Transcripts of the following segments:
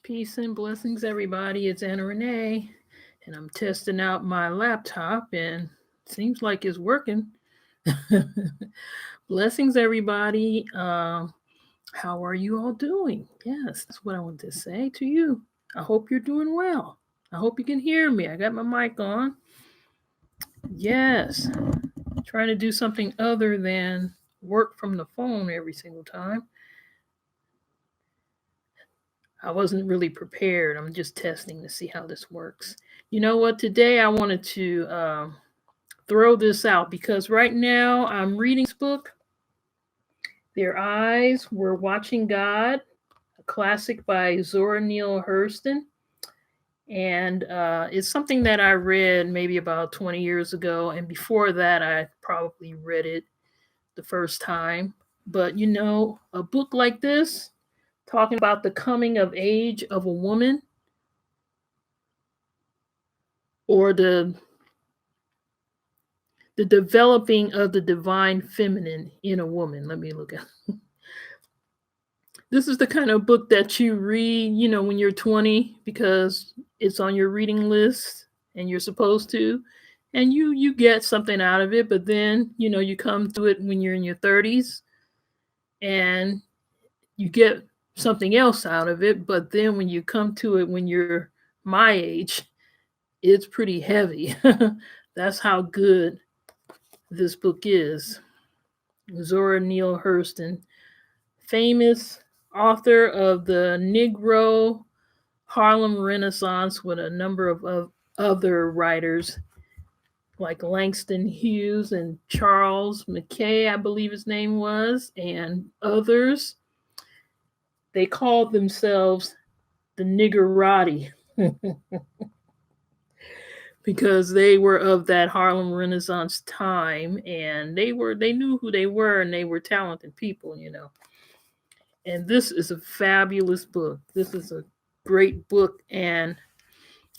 Peace and blessings, everybody. It's Anna Renee, and I'm testing out my laptop, and seems like it's working. Blessings, everybody. How are you all doing? Yes, that's what I want to say to you. I hope you're doing well. I hope you can hear me. I got my mic on. Yes, trying to do something other than work from the phone every single time. I wasn't really prepared. I'm just testing to see how this works. You know what? Today I wanted to throw this out because right now I'm reading book. Their Eyes Were Watching God, a classic by Zora Neale Hurston. And it's something that I read maybe about 20 years ago. And before that, I probably read it the first time. But a book like this, talking about the coming of age of a woman or the developing of the divine feminine in a woman. Let me look at this is the kind of book that you read, when you're 20 because it's on your reading list and you're supposed to, and you get something out of it, but then, you come to it when you're in your 30s and you get something else out of it, but then when you come to it when you're my age, it's pretty heavy. That's how good this book is. Zora Neale Hurston, famous author of the Negro Harlem Renaissance with a number of other writers like Langston Hughes and Charles Mackay, I believe his name was, and others. They called themselves the Niggerati because they were of that Harlem Renaissance time, and they knew who they were, and they were talented people. And this is a fabulous book. This is a great book, and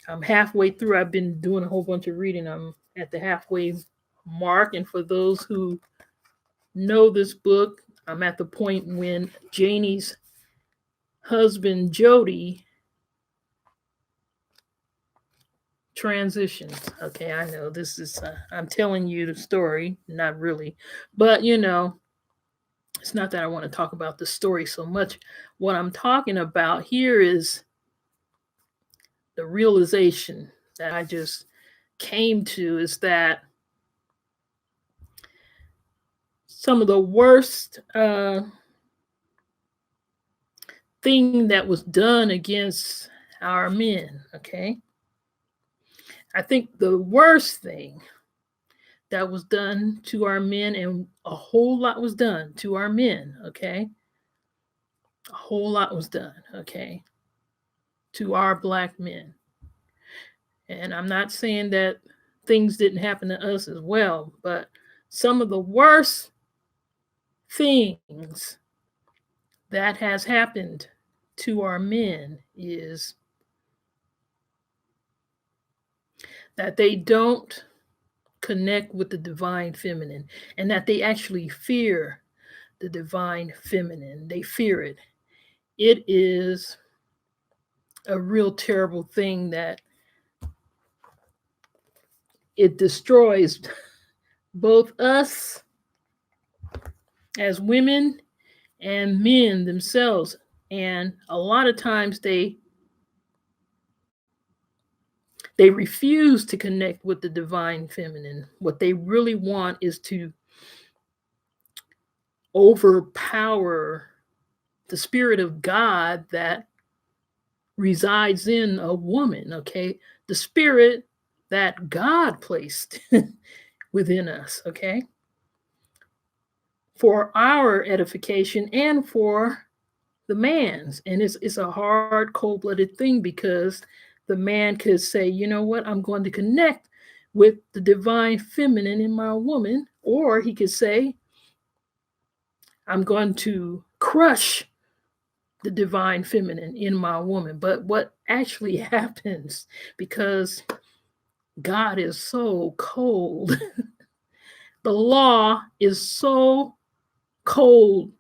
I'm halfway through. I've been doing a whole bunch of reading. I'm at the halfway mark, and for those who know this book, I'm at the point when Janie's husband Jody transitions. Okay, I know this is I'm telling you the story, not really, but it's not that I want to talk about the story so much. What I'm talking about here is the realization that I just came to is that some of the worst thing that was done against our men, okay? I think the worst thing that was done to our men, and a whole lot was done to our men, okay? A whole lot was done, okay, to our black men. And I'm not saying that things didn't happen to us as well, but some of the worst things that has happened to our men is that they don't connect with the divine feminine, and that they actually fear the divine feminine. They fear it. It is a real terrible thing that it destroys both us as women and men themselves. And a lot of times they refuse to connect with the divine feminine. What they really want is to overpower the spirit of God that resides in a woman, okay? The spirit that God placed within us, okay? For our edification and for the man's. And it's a hard, cold-blooded thing because the man could say, you know what, I'm going to connect with the divine feminine in my woman. Or he could say, I'm going to crush the divine feminine in my woman. But what actually happens, because God is so cold, the law is so cold,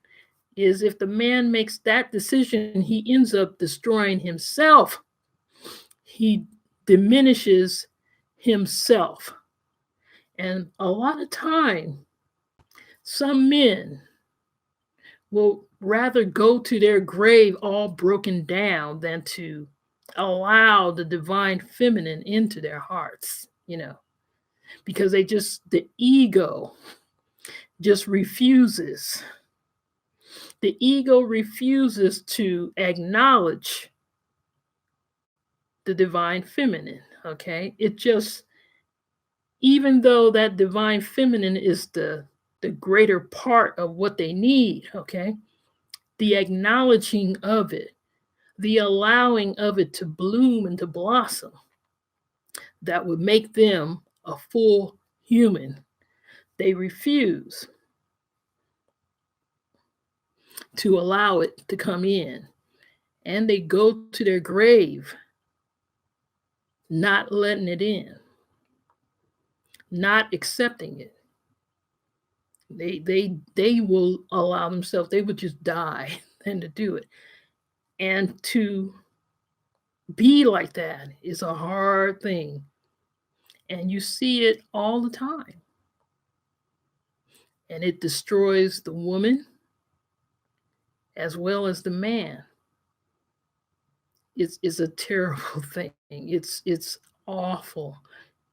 is if the man makes that decision, he ends up destroying himself. He diminishes himself. And a lot of time, some men will rather go to their grave all broken down than to allow the divine feminine into their hearts, because the ego just refuses. The ego refuses to acknowledge the divine feminine, okay? It just, even though that divine feminine is the greater part of what they need, okay? The acknowledging of it, the allowing of it to bloom and to blossom, that would make them a full human. They refuse to allow it to come in, and they go to their grave not letting it in, not accepting it. They will allow themselves, they would just die than to do it. And to be like that is a hard thing. And you see it all the time. And it destroys the woman as well as the man. It's a terrible thing. It's awful.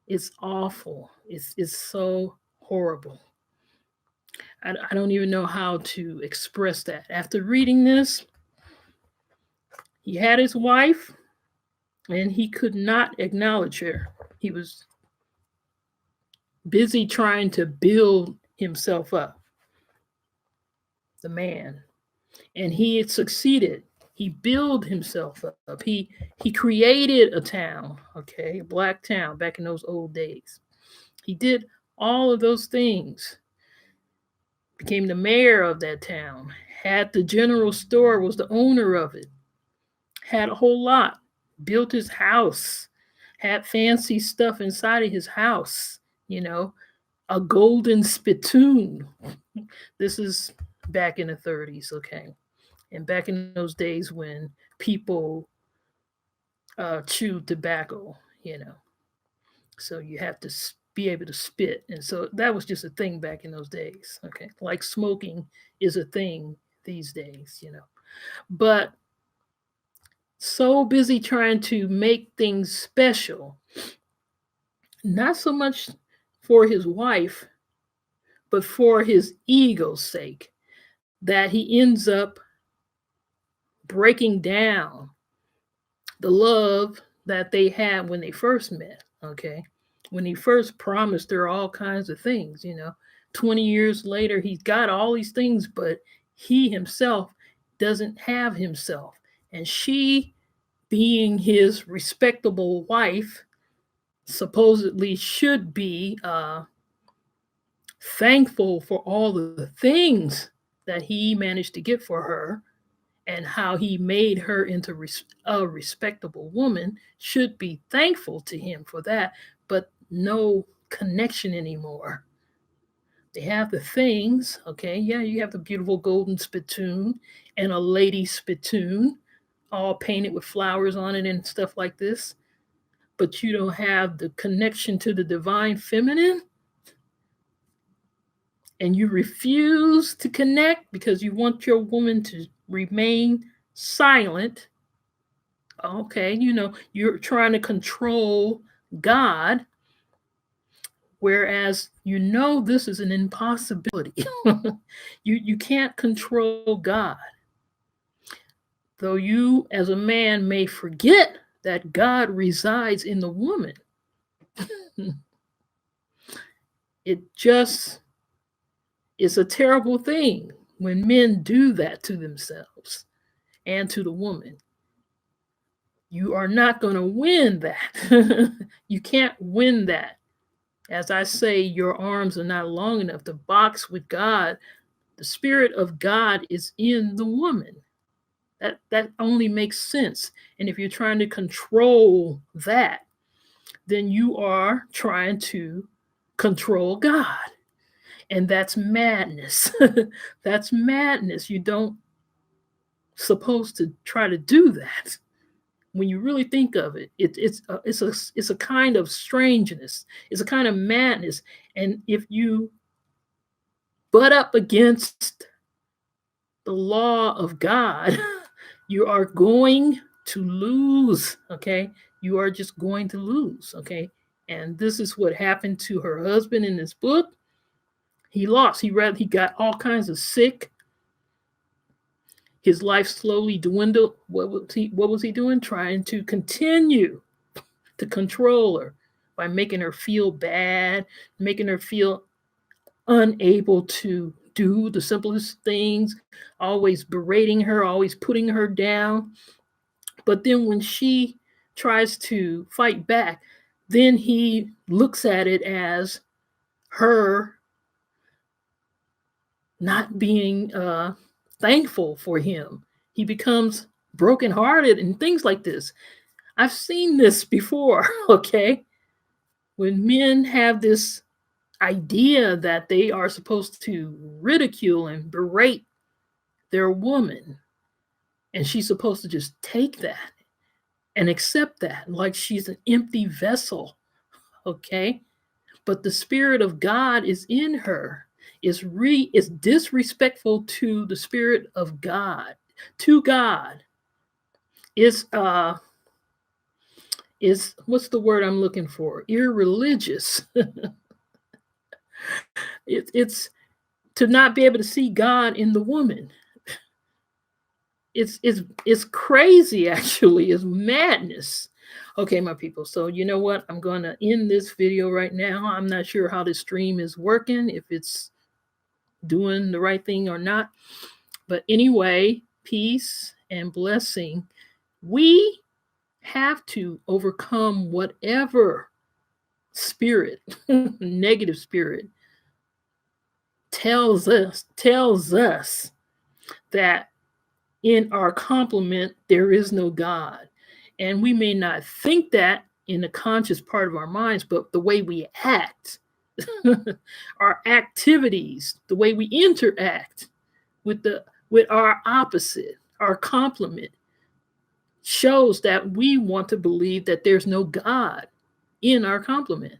It's awful. It's so horrible. I don't even know how to express that. After reading this, he had his wife, and he could not acknowledge her. He was busy trying to build himself up, the man. And he had succeeded. He built himself up. He created a town, okay, a black town back in those old days. He did all of those things. Became the mayor of that town. Had the general store, was the owner of it. Had a whole lot. Built his house. Had fancy stuff inside of his house, a Golden Spittoon. This is back in the 30s, okay? And back in those days when people chewed tobacco, so you have to be able to spit. And so that was just a thing back in those days, okay? Like smoking is a thing these days, But so busy trying to make things special, not so much for his wife, but for his ego's sake, that he ends up breaking down the love that they had when they first met, okay? When he first promised her all kinds of things, 20 years later, he's got all these things, but he himself doesn't have himself. And she, being his respectable wife, supposedly should be thankful for all the things that he managed to get for her and how he made her into a respectable woman, should be thankful to him for that, but no connection anymore. They have the things, okay? Yeah, you have the beautiful golden spittoon and a lady spittoon, all painted with flowers on it and stuff like this, but you don't have the connection to the divine feminine, and you refuse to connect because you want your woman to remain silent. Okay, you're trying to control God, whereas this is an impossibility. You can't control God. Though you as a man may forget that God resides in the woman. It just is a terrible thing when men do that to themselves and to the woman. You are not going to win that. You can't win that. As I say, your arms are not long enough to box with God. The Spirit of God is in the woman. That only makes sense. And if you're trying to control that, then you are trying to control God. And that's madness. That's madness. You don't supposed to try to do that. When you really think of it, it's a kind of strangeness. It's a kind of madness. And if you butt up against the law of God, you are going to lose. Okay, you are just going to lose. Okay, and this is what happened to her husband in this book. He lost. He got all kinds of sick. His life slowly dwindled. What was he doing? Trying to continue to control her by making her feel bad, making her feel unable to do the simplest things, always berating her, always putting her down. But then when she tries to fight back, then he looks at it as her not being thankful for him. He becomes brokenhearted and things like this. I've seen this before, okay? When men have this idea that they are supposed to ridicule and berate their woman, and she's supposed to just take that and accept that like she's an empty vessel, okay? But the Spirit of God is in her. Is disrespectful to the Spirit of God, to God. Is what's the word I'm looking for? Irreligious. It's to not be able to see God in the woman. It's crazy, actually. It's madness. Okay, my people. So you know what? I'm going to end this video right now. I'm not sure how the stream is working, if it's doing the right thing or not. But anyway, peace and blessing. We have to overcome whatever spirit, negative spirit, tells us that in our complement there is no God. And we may not think that in the conscious part of our minds, but the way we act, our activities, the way we interact with our opposite, our complement, shows that we want to believe that there's no God in our complement.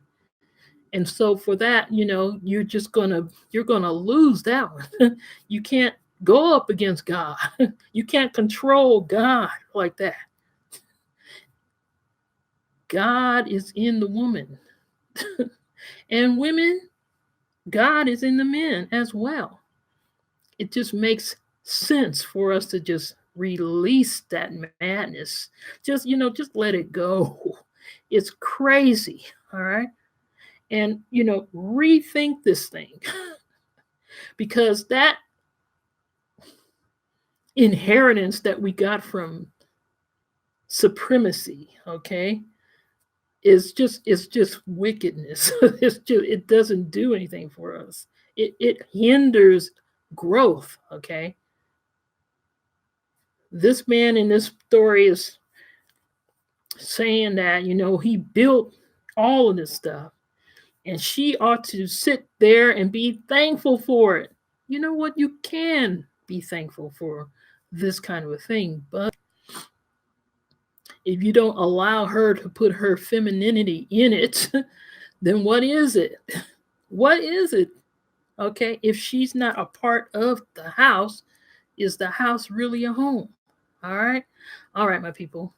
And so for that, you're gonna lose that one. You can't go up against God. You can't control God like that. God is in the woman. And women, God is in the men as well. It just makes sense for us to just release that madness. Just let it go. It's crazy, all right? And rethink this thing. Because that inheritance that we got from supremacy, okay, is just wickedness. It doesn't do anything for us. It hinders growth, okay? This man in this story is saying that, he built all of this stuff, and she ought to sit there and be thankful for it. You know what? You can be thankful for this kind of a thing, but if you don't allow her to put her femininity in it, then what is it? What is it? Okay, if she's not a part of the house, is the house really a home? All right, my people.